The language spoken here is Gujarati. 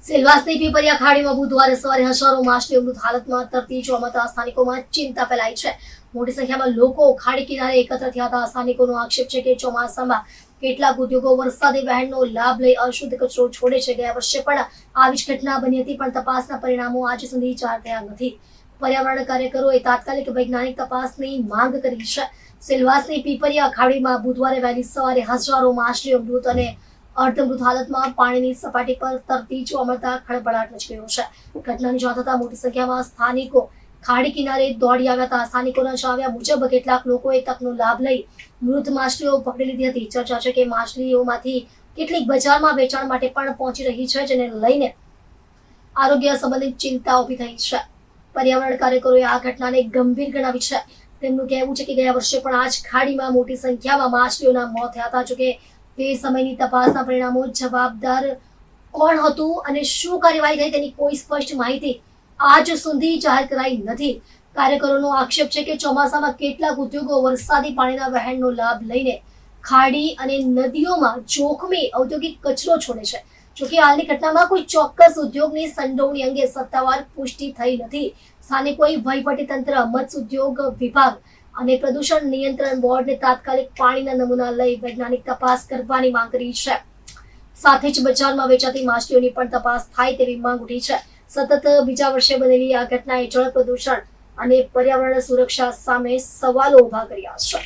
સેલવાસની પીપરિયા ખાડીમાં બુધવારે સવારે હજારો માછલીઓ મૃત હાલતમાં તરતી જોવા મળતા સ્થાનિકોમાં ચિંતા ફેલાઈ છે. મોટી સંખ્યામાં લોકો ખાડી કિનારે એકત્ર થયા હતા. સ્થાનિકોનો આક્ષેપ છે કે ચોમાસામાં કેટલાક ઉદ્યોગો વરસાદી વહેણનો લાભ લઈ અશુદ્ધ કચરો છોડે છે. ગયા વર્ષે પણ આવી જ ઘટના બની હતી, પણ તપાસના પરિણામો આજ સુધી જાહેર થયા નથી. પર્યાવરણ કાર્યકરોએ તાત્કાલિક વૈજ્ઞાનિક તપાસની માંગ કરી છે. સેલવાસની પીપરિયા ખાડીમાં બુધવારે વહેલી સવારે હજારો માછલીઓ મૃત અને અર્ધમૃત હાલતમાં પાણીની સપાટી પર તરતી જોવા મળતા ખળભળાટ મચી ગયો છે. ઘટનાની જાણ થતા મોટી સંખ્યામાં સ્થાનિકો ખાડી કિનારે દોડી આવ્યા હતા. સ્થાનિકોના જણાવ્યા મુજબ કેટલાક લોકોએ તકનો લાભ લઈ મૃત માછલીઓ પકડી લીધી હતી. ચર્ચા છે કે માછલીઓમાંથી કેટલીક બજારમાં વેચાણ માટે પણ પહોંચી રહી છે, જેને લઈને આરોગ્ય સંબંધિત ચિંતા ઊભી થઈ છે. પર્યાવરણ કાર્યકરોએ આ ઘટનાને ગંભીર ગણાવી છે. તેમનું કહેવું છે કે ગયા વર્ષે પણ આ જ ખાડીમાં મોટી સંખ્યામાં માછલીઓના મોત થયા હતા. જોકે તે સમયની તપાસના પરિણામો જવાબદાર કોણ હતું અને શું કાર્યવાહી થઈ તેની કોઈ સ્પષ્ટ માહિતી આજ સુધી જાહેર કરાઈ નથી. કાર્યકરોનો આક્ષેપ છે કે ચોમાસામાં કેટલાક ઉદ્યોગો વરસાદી પાણીના વહેણનો લાભ લઈને ખાડી અને નદીઓમાં જોખમી ઔદ્યોગિક કચરો છોડે છે. જોકે હાલની ઘટનામાં કોઈ ચોક્કસ ઉદ્યોગની સંડોવણી અંગે સત્તાવાર પુષ્ટિ થઈ નથી. સ્થાનિકોએ વહીવટીતંત્ર, મત્સ્ય ઉદ્યોગ વિભાગ અને પ્રદૂષણ નિયંત્રણ બોર્ડને તાત્કાલિક પાણીના નમૂના લઈ વૈજ્ઞાનિક તપાસ કરવાની માંગ કરી છે. સાથે જ બજારમાં વેચાતી માછલીઓની પણ તપાસ થાય તેવી માંગ ઉઠી છે. સતત બીજા વર્ષે બનેલી આ ઘટનાએ જળ પ્રદૂષણ અને પર્યાવરણ સુરક્ષા સામે સવાલો ઉભા કર્યા છે.